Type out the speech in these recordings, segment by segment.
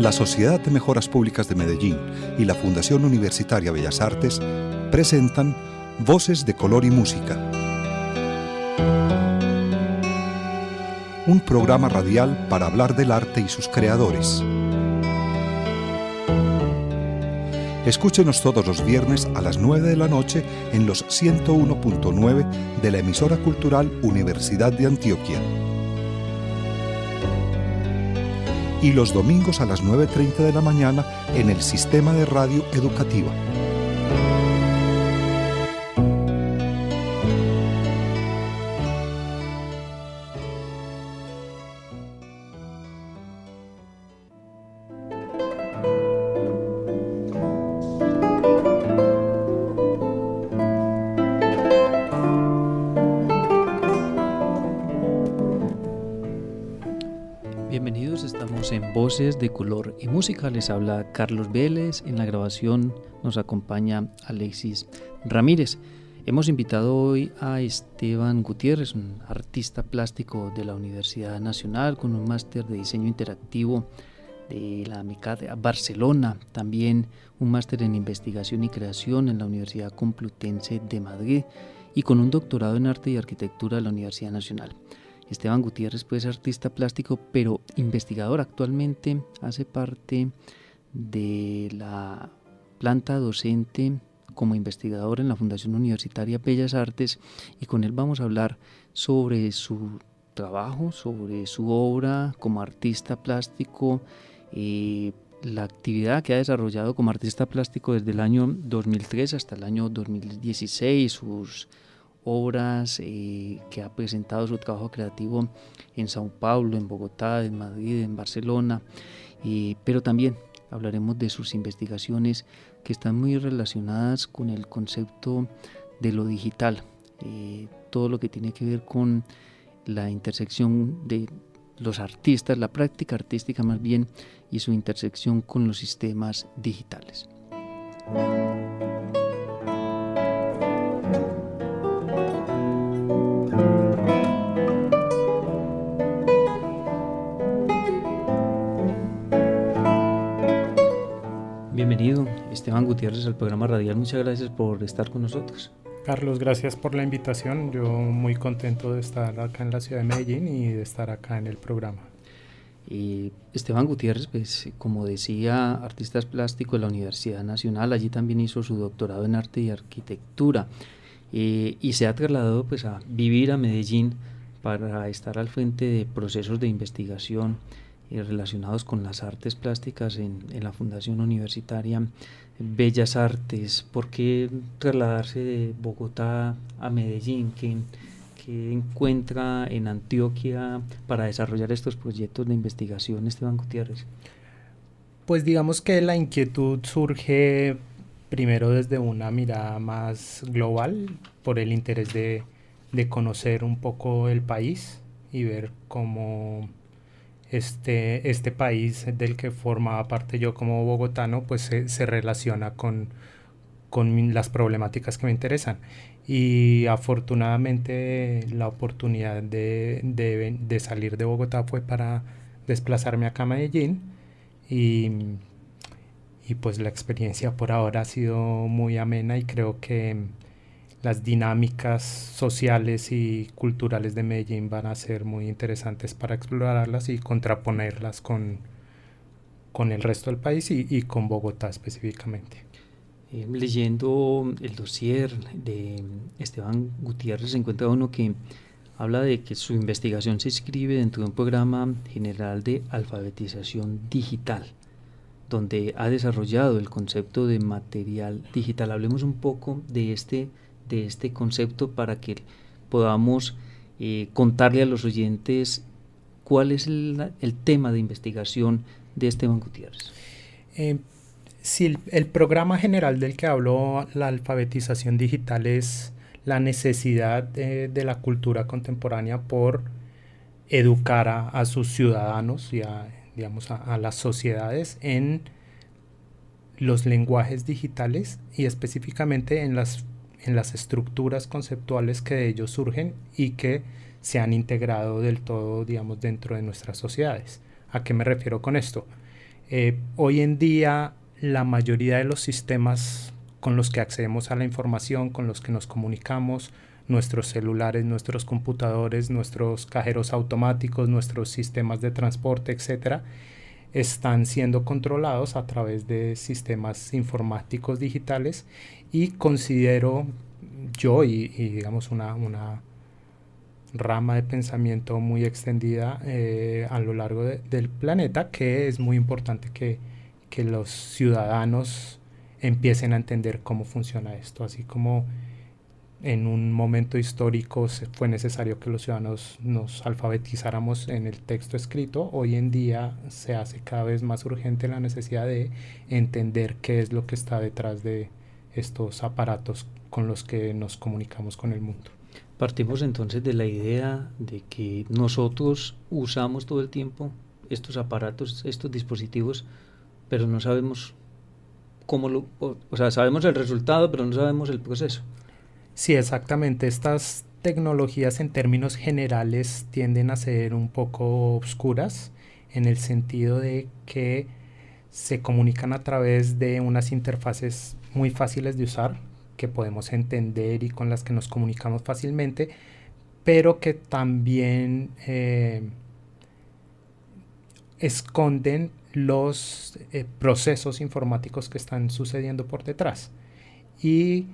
La Sociedad de Mejoras Públicas de Medellín y la Fundación Universitaria Bellas Artes presentan Voces de Color y Música, un programa radial para hablar del arte y sus creadores. Escúchenos todos los viernes a las 9 de la noche en los 101.9 de la emisora cultural Universidad de Antioquia. Y los domingos a las 9:30 de la mañana en el Sistema de Radio Educativa. Bienvenidos, estamos en Voces de Color y Música. Les habla Carlos Vélez. En la grabación nos acompaña Alexis Ramírez. Hemos invitado hoy a Esteban Gutiérrez, un artista plástico de la Universidad Nacional con un máster de diseño interactivo de la MECAD de Barcelona, también un máster en investigación y creación en la Universidad Complutense de Madrid y con un doctorado en arte y arquitectura de la Universidad Nacional. Esteban Gutiérrez pues, es artista plástico, pero investigador. Actualmente hace parte de la planta docente como investigador en la Fundación Universitaria Bellas Artes, y con él vamos a hablar sobre su trabajo, sobre su obra como artista plástico, la actividad que ha desarrollado como artista plástico desde el año 2003 hasta el año 2016, sus obras que ha presentado, su trabajo creativo en Sao Paulo, en Bogotá, en Madrid, en Barcelona, pero también hablaremos de sus investigaciones que están muy relacionadas con el concepto de lo digital, todo lo que tiene que ver con la intersección de los artistas, la práctica artística más bien, y su intersección con los sistemas digitales. Bienvenido, Esteban Gutiérrez, al programa radial. Muchas gracias por estar con nosotros. Carlos, gracias por la invitación. Yo muy contento de estar acá en la ciudad de Medellín y de estar acá en el programa. Esteban Gutiérrez, pues, como decía, artista plástico de la Universidad Nacional. Allí también hizo su doctorado en arte y arquitectura, y se ha trasladado pues, a vivir a Medellín para estar al frente de procesos de investigación relacionados con las artes plásticas en la Fundación Universitaria Bellas Artes. ¿Por qué trasladarse de Bogotá a Medellín? ¿Qué encuentra en Antioquia para desarrollar estos proyectos de investigación, Esteban Gutiérrez? Pues digamos que la inquietud surge primero desde una mirada más global, por el interés de conocer un poco el país y ver cómo este país del que formaba parte yo como bogotano pues se relaciona con las problemáticas que me interesan, y afortunadamente la oportunidad de salir de Bogotá fue para desplazarme acá a Medellín, y pues la experiencia por ahora ha sido muy amena, y creo que las dinámicas sociales y culturales de Medellín van a ser muy interesantes para explorarlas y contraponerlas con el resto del país y con Bogotá específicamente. Leyendo el dossier de Esteban Gutiérrez se encuentra uno que habla de que su investigación se inscribe dentro de un programa general de alfabetización digital, donde ha desarrollado el concepto de material digital. Hablemos un poco de este concepto para que podamos contarle a los oyentes cuál es el tema de investigación de Esteban Gutiérrez. Sí, el programa general del que hablo, la alfabetización digital, es la necesidad de la cultura contemporánea por educar a sus ciudadanos y a las sociedades en los lenguajes digitales, y específicamente en las estructuras conceptuales que de ellos surgen y que se han integrado del todo, digamos, dentro de nuestras sociedades. ¿A qué me refiero con esto? Hoy en día la mayoría de los sistemas con los que accedemos a la información, con los que nos comunicamos, nuestros celulares, nuestros computadores, nuestros cajeros automáticos, nuestros sistemas de transporte, etcétera, están siendo controlados a través de sistemas informáticos digitales, y considero yo y digamos una rama de pensamiento muy extendida a lo largo del planeta, que es muy importante que los ciudadanos empiecen a entender cómo funciona esto, así como en un momento histórico fue necesario que los ciudadanos nos alfabetizáramos en el texto escrito. Hoy en día se hace cada vez más urgente la necesidad de entender qué es lo que está detrás de estos aparatos con los que nos comunicamos con el mundo. Partimos entonces de la idea de que nosotros usamos todo el tiempo estos aparatos, estos dispositivos, pero no sabemos o sea, sabemos el resultado, pero no sabemos el proceso. Sí, exactamente. Estas tecnologías en términos generales tienden a ser un poco obscuras, en el sentido de que se comunican a través de unas interfaces muy fáciles de usar, que podemos entender y con las que nos comunicamos fácilmente, pero que también esconden los procesos informáticos que están sucediendo por detrás, y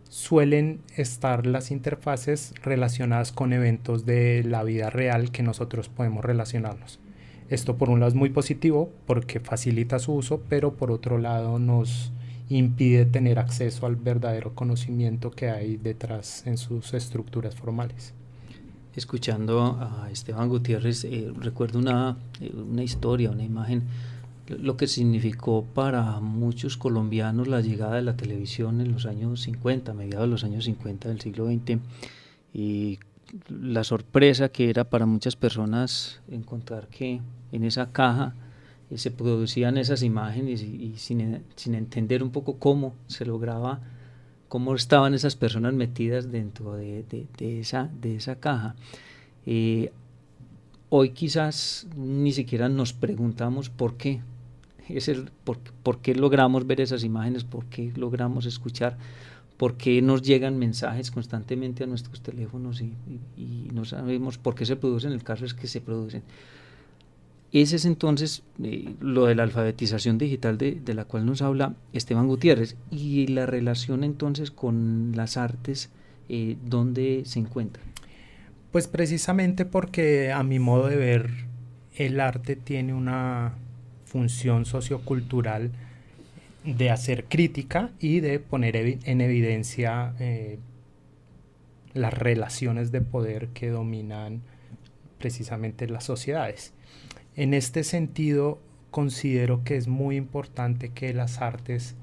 suelen estar las interfaces relacionadas con eventos de la vida real que nosotros podemos relacionarnos. Esto por un lado es muy positivo porque facilita su uso, pero por otro lado nos impide tener acceso al verdadero conocimiento que hay detrás en sus estructuras formales. Escuchando a Esteban Gutiérrez, recuerdo una historia, una imagen, lo que significó para muchos colombianos la llegada de la televisión en los años 50, mediados de los años 50 del siglo XX, y la sorpresa que era para muchas personas encontrar que en esa caja se producían esas imágenes, y sin entender un poco cómo se lograba, cómo estaban esas personas metidas dentro de esa caja. Hoy quizás ni siquiera nos preguntamos por qué. ¿Por qué logramos ver esas imágenes? ¿Por qué logramos escuchar? ¿Por qué nos llegan mensajes constantemente a nuestros teléfonos y no sabemos por qué se producen? El caso es que se producen. Ese es entonces lo de la alfabetización digital de la cual nos habla Esteban Gutiérrez, y la relación entonces con las artes, ¿dónde se encuentra? Pues precisamente porque, a mi modo de ver, el arte tiene una función sociocultural de hacer crítica y de poner en evidencia las relaciones de poder que dominan precisamente las sociedades. En este sentido, considero que es muy importante que las artes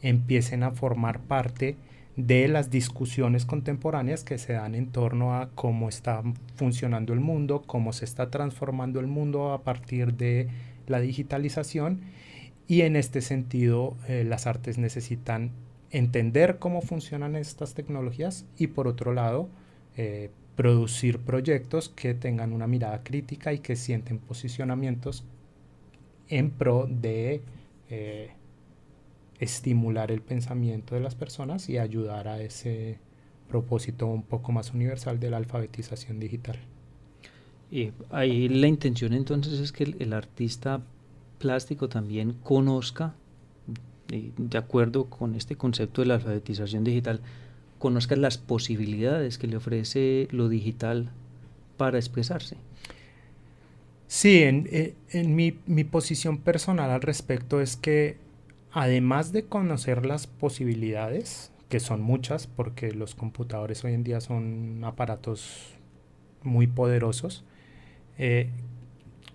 empiecen a formar parte de las discusiones contemporáneas que se dan en torno a cómo está funcionando el mundo, cómo se está transformando el mundo a partir de la digitalización, y en este sentido las artes necesitan entender cómo funcionan estas tecnologías y, por otro lado, producir proyectos que tengan una mirada crítica y que sienten posicionamientos en pro de estimular el pensamiento de las personas y ayudar a ese propósito un poco más universal de la alfabetización digital. Ahí la intención entonces es que el artista plástico también conozca, de acuerdo con este concepto de la alfabetización digital, conozca las posibilidades que le ofrece lo digital para expresarse. Sí, en mi posición personal al respecto es que, además de conocer las posibilidades, que son muchas porque los computadores hoy en día son aparatos muy poderosos,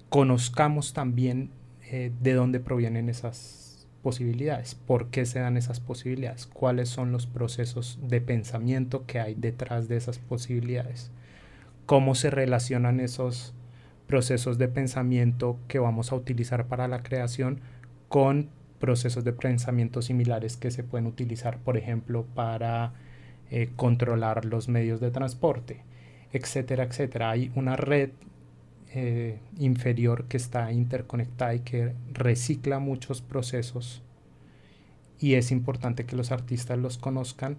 conozcamos también de dónde provienen esas posibilidades, por qué se dan esas posibilidades, cuáles son los procesos de pensamiento que hay detrás de esas posibilidades, cómo se relacionan esos procesos de pensamiento que vamos a utilizar para la creación con procesos de pensamiento similares que se pueden utilizar, por ejemplo, para controlar los medios de transporte, etcétera, etcétera. Hay una red inferior que está interconectada y que recicla muchos procesos, y es importante que los artistas los conozcan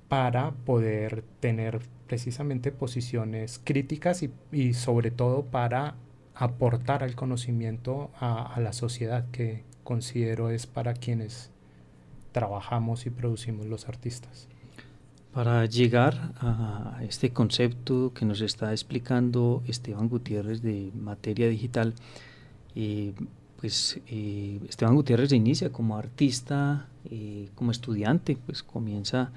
para poder tener precisamente posiciones críticas y sobre todo para aportar al conocimiento a la sociedad, que considero es para quienes trabajamos y producimos los artistas. Para llegar a este concepto que nos está explicando Esteban Gutiérrez de materia digital, Esteban Gutiérrez se inicia como artista, como estudiante, pues comienza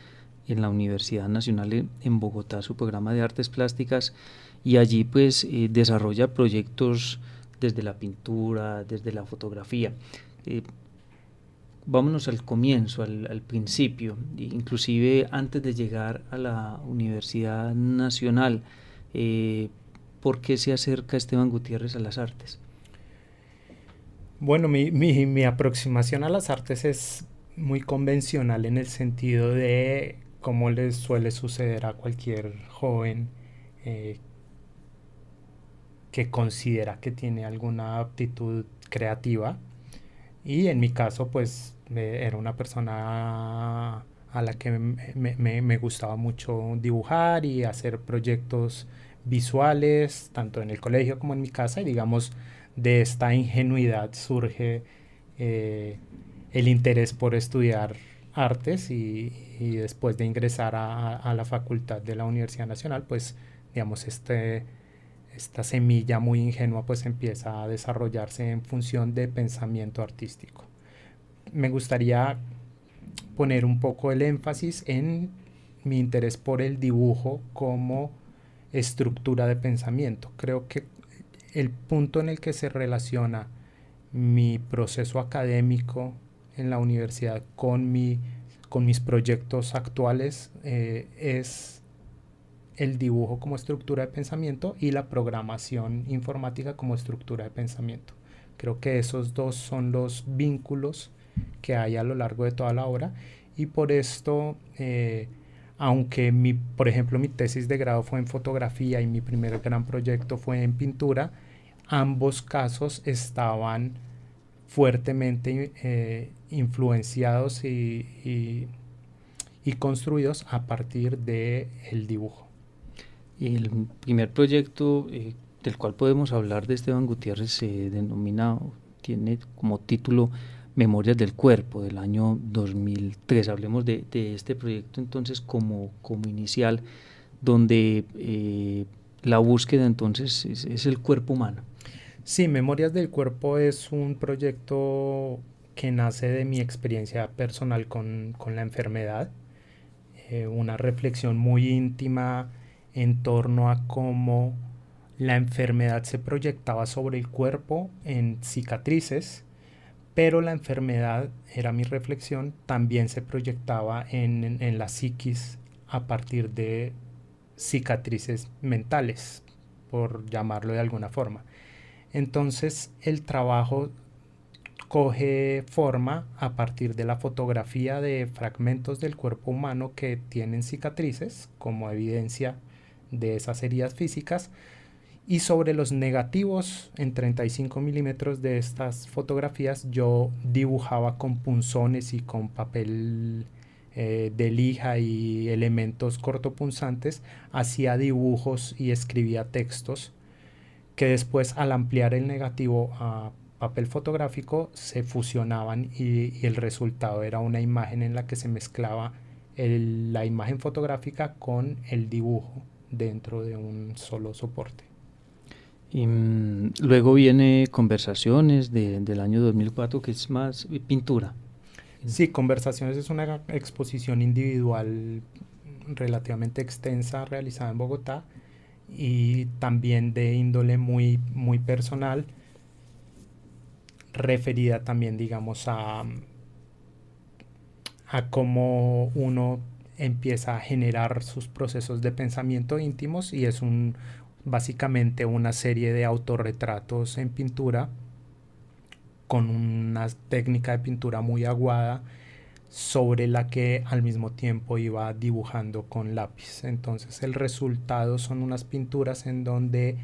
en la Universidad Nacional en Bogotá su programa de artes plásticas, y allí pues desarrolla proyectos desde la pintura, desde la fotografía. Vámonos al comienzo, al principio, inclusive antes de llegar a la Universidad Nacional. ¿Por qué se acerca Esteban Gutiérrez a las artes? Bueno, mi aproximación a las artes es muy convencional en el sentido de cómo les suele suceder a cualquier joven que considera que tiene alguna aptitud creativa. Y en mi caso, pues era una persona a la que me gustaba mucho dibujar y hacer proyectos visuales, tanto en el colegio como en mi casa. Y digamos, de esta ingenuidad surge el interés por estudiar artes, y después de ingresar a la facultad de la Universidad Nacional, pues digamos, esta semilla muy ingenua pues empieza a desarrollarse en función de pensamiento artístico. Me gustaría poner un poco el énfasis en mi interés por el dibujo como estructura de pensamiento. Creo que el punto en el que se relaciona mi proceso académico en la universidad con mis proyectos actuales es el dibujo como estructura de pensamiento y la programación informática como estructura de pensamiento. Creo que esos dos son los vínculos que hay a lo largo de toda la obra, y por esto, aunque por ejemplo mi tesis de grado fue en fotografía y mi primer gran proyecto fue en pintura, ambos casos estaban fuertemente influenciados y construidos a partir del dibujo. Y el primer proyecto del cual podemos hablar de Esteban Gutiérrez se denomina, tiene como título Memorias del Cuerpo, del año 2003. Hablemos de este proyecto entonces como inicial, donde la búsqueda entonces es el cuerpo humano. Sí, Memorias del Cuerpo es un proyecto que nace de mi experiencia personal con la enfermedad, una reflexión muy íntima en torno a cómo la enfermedad se proyectaba sobre el cuerpo en cicatrices, pero la enfermedad, era mi reflexión, también se proyectaba en la psiquis a partir de cicatrices mentales, por llamarlo de alguna forma. Entonces el trabajo coge forma a partir de la fotografía de fragmentos del cuerpo humano que tienen cicatrices como evidencia de esas heridas físicas, y sobre los negativos en 35 milímetros de estas fotografías yo dibujaba con punzones y con papel de lija y elementos cortopunzantes, hacía dibujos y escribía textos que después, al ampliar el negativo a papel fotográfico, se fusionaban y el resultado era una imagen en la que se mezclaba la imagen fotográfica con el dibujo dentro de un solo soporte. Y luego viene Conversaciones del año 2004, que es más pintura. Sí, Conversaciones es una exposición individual relativamente extensa realizada en Bogotá, y también de índole muy, muy personal, referida también, digamos, a cómo uno empieza a generar sus procesos de pensamiento íntimos, y es básicamente una serie de autorretratos en pintura con una técnica de pintura muy aguada sobre la que al mismo tiempo iba dibujando con lápiz. Entonces el resultado son unas pinturas en donde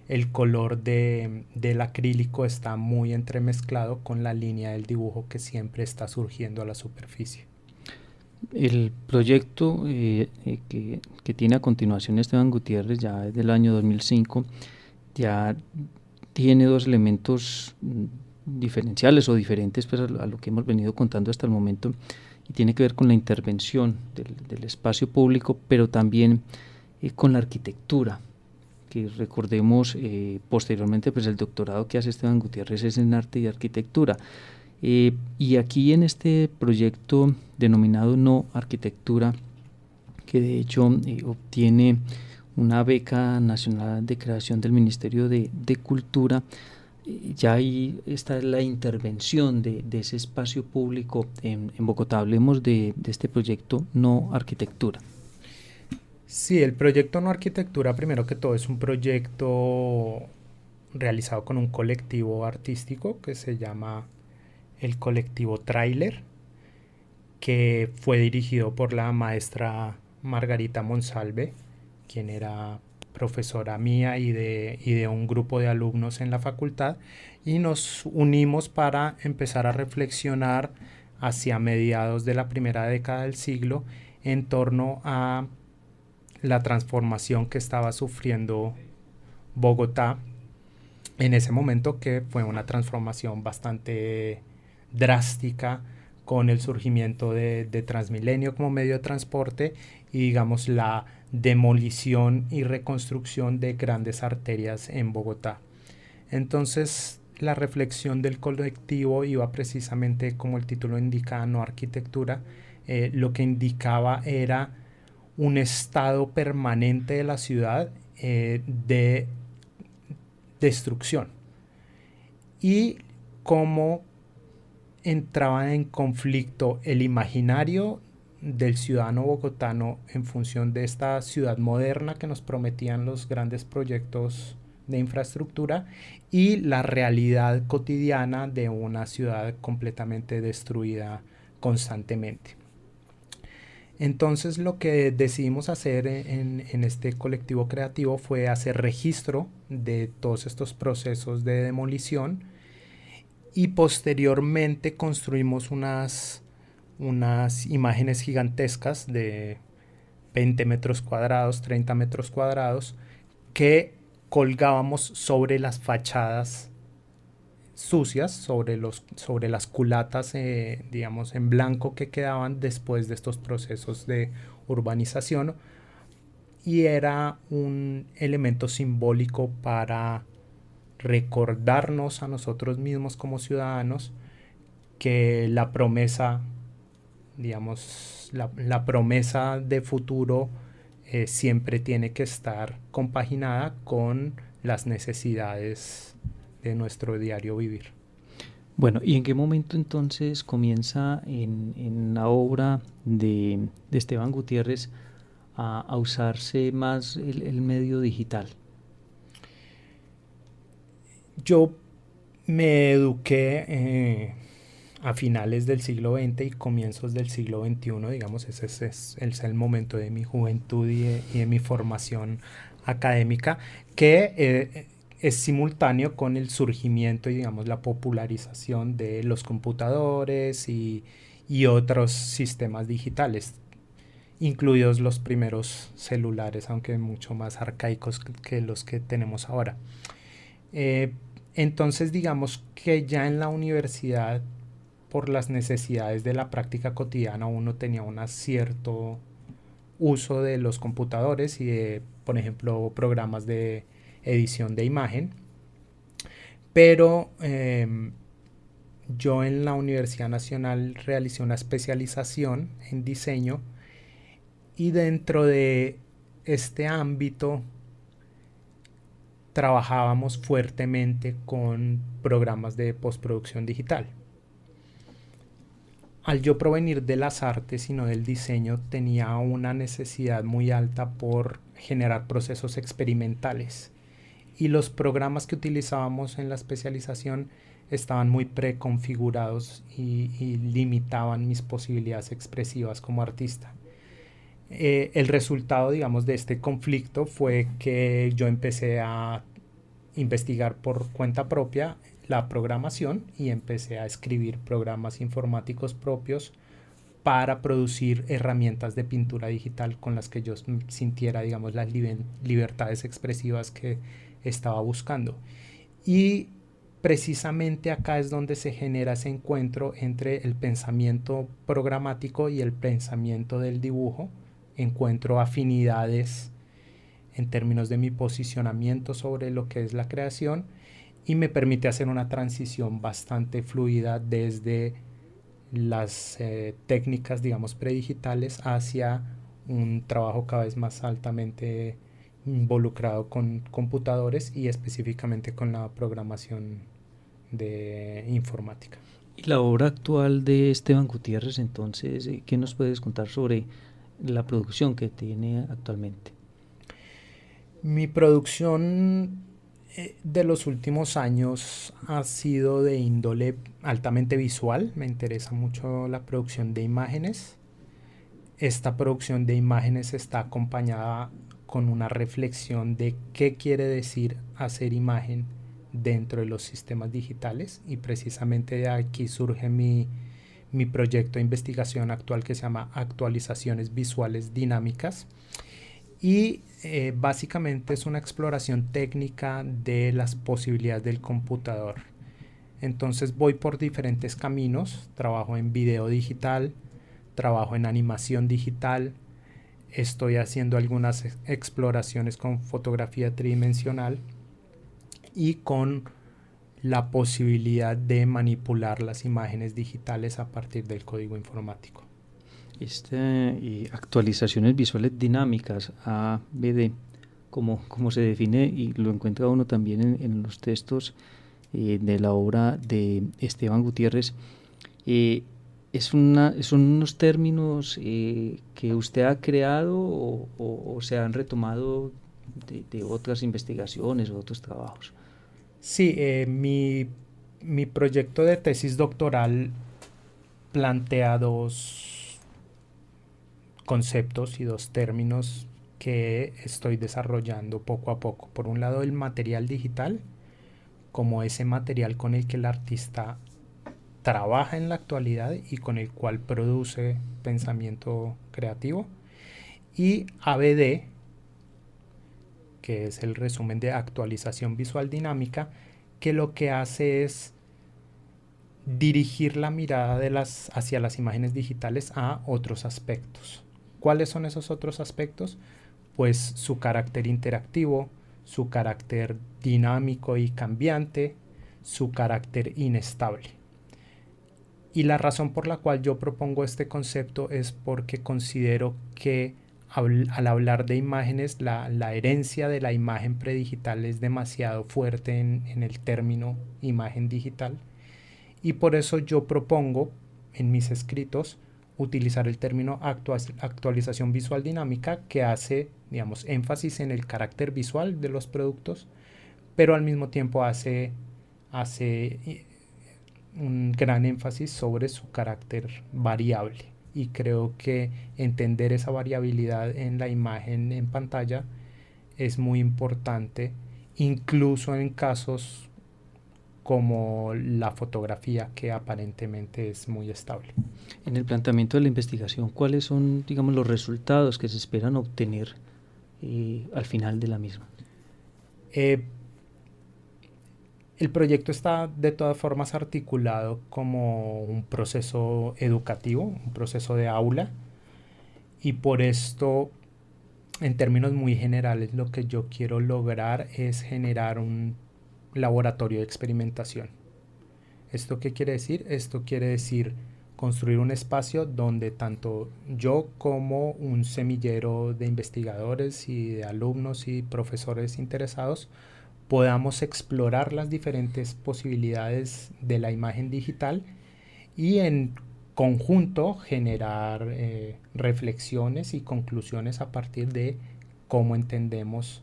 el color del acrílico está muy entremezclado con la línea del dibujo que siempre está surgiendo a la superficie. El proyecto que tiene a continuación Esteban Gutiérrez, ya desde el año 2005, ya tiene dos elementos diferenciales o diferentes pues, a lo que hemos venido contando hasta el momento, y tiene que ver con la intervención del espacio público, pero también con la arquitectura, que recordemos posteriormente pues el doctorado que hace Esteban Gutiérrez es en arte y arquitectura. Y aquí en este proyecto denominado No Arquitectura, que de hecho obtiene una beca nacional de creación del Ministerio de Cultura, ya ahí está la intervención de ese espacio público en Bogotá. Hablemos de este proyecto No Arquitectura. Sí, el proyecto No Arquitectura, primero que todo, es un proyecto realizado con un colectivo artístico que se llama el colectivo Tráiler, que fue dirigido por la maestra Margarita Monsalve, quien era profesora mía y de un grupo de alumnos en la facultad, y nos unimos para empezar a reflexionar hacia mediados de la primera década del siglo en torno a la transformación que estaba sufriendo Bogotá en ese momento, que fue una transformación bastante drástica con el surgimiento de Transmilenio como medio de transporte y digamos la demolición y reconstrucción de grandes arterias en Bogotá. Entonces la reflexión del colectivo iba precisamente, como el título indica, No Arquitectura. Lo que indicaba era un estado permanente de la ciudad de destrucción, y cómo entraba en conflicto el imaginario del ciudadano bogotano en función de esta ciudad moderna que nos prometían los grandes proyectos de infraestructura y la realidad cotidiana de una ciudad completamente destruida constantemente. Entonces lo que decidimos hacer en este colectivo creativo fue hacer registro de todos estos procesos de demolición, y posteriormente construimos unas imágenes gigantescas de 20 metros cuadrados, 30 metros cuadrados, que colgábamos sobre las fachadas sucias, sobre las culatas digamos en blanco que quedaban después de estos procesos de urbanización, y era un elemento simbólico para recordarnos a nosotros mismos como ciudadanos que la promesa, digamos, la promesa de futuro siempre tiene que estar compaginada con las necesidades de nuestro diario vivir. Bueno, ¿y en qué momento entonces comienza en la obra de Esteban Gutiérrez a usarse más el medio digital? Yo me eduqué a finales del siglo XX y comienzos del siglo XXI, digamos, ese es el momento de mi juventud y de mi formación académica, que es simultáneo con el surgimiento y digamos la popularización de los computadores y otros sistemas digitales, incluidos los primeros celulares, aunque mucho más arcaicos que los que tenemos ahora. Entonces digamos que ya en la universidad, por las necesidades de la práctica cotidiana, uno tenía un cierto uso de los computadores y de, por ejemplo, programas de edición de imagen, pero yo en la Universidad Nacional realicé una especialización en diseño, y dentro de este ámbito trabajábamos fuertemente con programas de postproducción digital. Al yo provenir de las artes y no del diseño, tenía una necesidad muy alta por generar procesos experimentales, y los programas que utilizábamos en la especialización estaban muy preconfigurados y limitaban mis posibilidades expresivas como artista. El resultado, digamos, de este conflicto fue que yo empecé a investigar por cuenta propia la programación y empecé a escribir programas informáticos propios para producir herramientas de pintura digital con las que yo sintiera, digamos, las libertades expresivas que estaba buscando. Y precisamente acá es donde se genera ese encuentro entre el pensamiento programático y el pensamiento del dibujo. Encuentro afinidades en términos de mi posicionamiento sobre lo que es la creación y me permite hacer una transición bastante fluida desde las técnicas, digamos, predigitales hacia un trabajo cada vez más altamente involucrado con computadores y específicamente con la programación de informática. Y la obra actual de Esteban Gutiérrez, entonces, ¿qué nos puedes contar sobre la producción que tiene actualmente? Mi producción de los últimos años ha sido de índole altamente visual. Me interesa mucho la producción de imágenes. Esta producción de imágenes está acompañada con una reflexión de qué quiere decir hacer imagen dentro de los sistemas digitales, y precisamente de aquí surge mi proyecto de investigación actual que se llama Actualizaciones Visuales Dinámicas, y básicamente es una exploración técnica de las posibilidades del computador. Entonces voy por diferentes caminos, trabajo en video digital, trabajo en animación digital, estoy haciendo algunas exploraciones con fotografía tridimensional y con la posibilidad de manipular las imágenes digitales a partir del código informático. Actualizaciones visuales dinámicas, AVD, como se define y lo encuentra uno también en los textos de la obra de Esteban Gutiérrez, son unos términos que usted ha creado o se han retomado de otras investigaciones o otros trabajos. Sí, mi proyecto de tesis doctoral plantea dos conceptos y dos términos que estoy desarrollando poco a poco. Por un lado, el material digital, como ese material con el que el artista trabaja en la actualidad y con el cual produce pensamiento creativo, y AVD, que es el resumen de actualización visual dinámica, que lo que hace es dirigir la mirada hacia las imágenes digitales a otros aspectos. ¿Cuáles son esos otros aspectos? Pues su carácter interactivo, su carácter dinámico y cambiante, su carácter inestable. Y la razón por la cual yo propongo este concepto es porque considero que al hablar de imágenes, la herencia de la imagen predigital es demasiado fuerte en el término imagen digital, y por eso yo propongo en mis escritos utilizar el término actualización visual dinámica, que hace, digamos, énfasis en el carácter visual de los productos, pero al mismo tiempo hace un gran énfasis sobre su carácter variable. Y creo que entender esa variabilidad en la imagen en pantalla es muy importante, incluso en casos como la fotografía, que aparentemente es muy estable. En el planteamiento de la investigación, ¿cuáles son, digamos, los resultados que se esperan obtener al final de la misma? El proyecto está de todas formas articulado como un proceso educativo, un proceso de aula, y por esto, en términos muy generales, lo que yo quiero lograr es generar un laboratorio de experimentación. ¿Esto qué quiere decir? Esto quiere decir construir un espacio donde tanto yo como un semillero de investigadores y de alumnos y profesores interesados podamos explorar las diferentes posibilidades de la imagen digital y en conjunto generar reflexiones y conclusiones a partir de cómo entendemos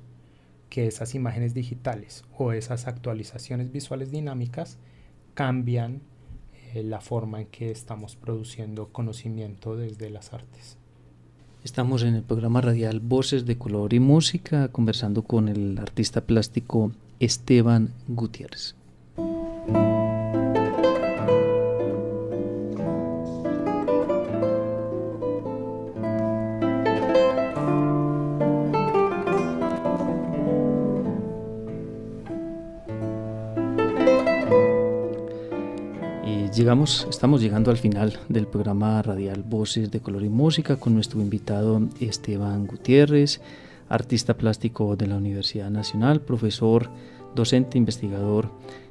que esas imágenes digitales o esas actualizaciones visuales dinámicas cambian la forma en que estamos produciendo conocimiento desde las artes. Estamos en el programa radial Voces de Color y Música, conversando con el artista plástico Esteban Gutiérrez. Estamos llegando al final del programa radial Voces de Color y Música con nuestro invitado Esteban Gutiérrez, artista plástico de la Universidad Nacional, profesor, docente, investigador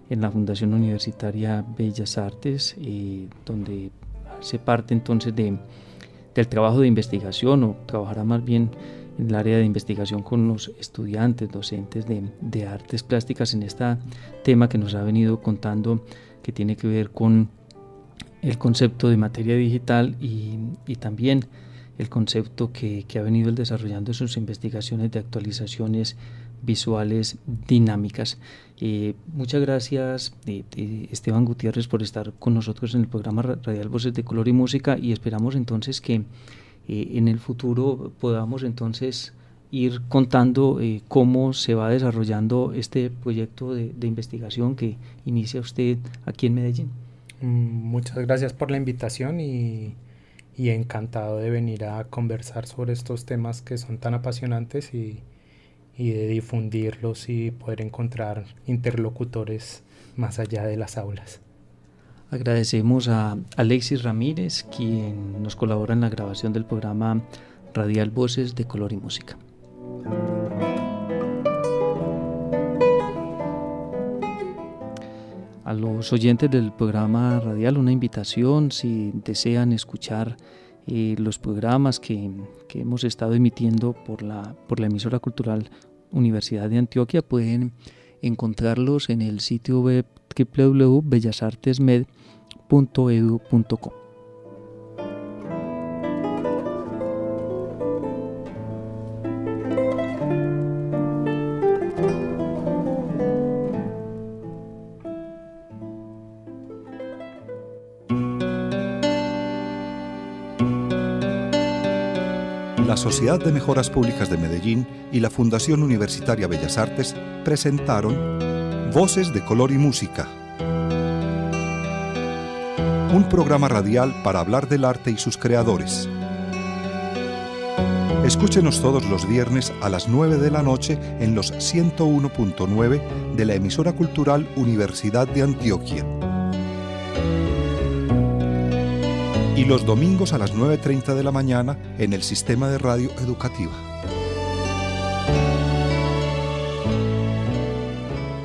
en la Fundación Universitaria Bellas Artes, donde hace parte entonces del trabajo de investigación, o trabajará más bien en el área de investigación con los estudiantes, docentes de artes plásticas en este tema que nos ha venido contando, que tiene que ver con el concepto de materia digital y también el concepto que ha venido desarrollando en sus investigaciones de actualizaciones visuales dinámicas. Muchas gracias Esteban Gutiérrez por estar con nosotros en el programa radial Voces de Color y Música, y esperamos entonces que en el futuro podamos entonces ir contando cómo se va desarrollando este proyecto de investigación que inicia usted aquí en Medellín. Muchas gracias por la invitación y encantado de venir a conversar sobre estos temas que son tan apasionantes y de difundirlos y poder encontrar interlocutores más allá de las aulas. Agradecemos a Alexis Ramírez, quien nos colabora en la grabación del programa radial Voces de Color y Música. A los oyentes del programa radial una invitación: si desean escuchar los programas que hemos estado emitiendo por la emisora cultural Universidad de Antioquia, pueden encontrarlos en el sitio web www.bellasartesmed.edu.co. La Sociedad de Mejoras Públicas de Medellín y la Fundación Universitaria Bellas Artes presentaron Voces de Color y Música, un programa radial para hablar del arte y sus creadores. Escúchenos todos los viernes a las 9 de la noche en los 101.9 de la emisora cultural Universidad de Antioquia. Y los domingos a las 9:30 de la mañana en el Sistema de Radio Educativa.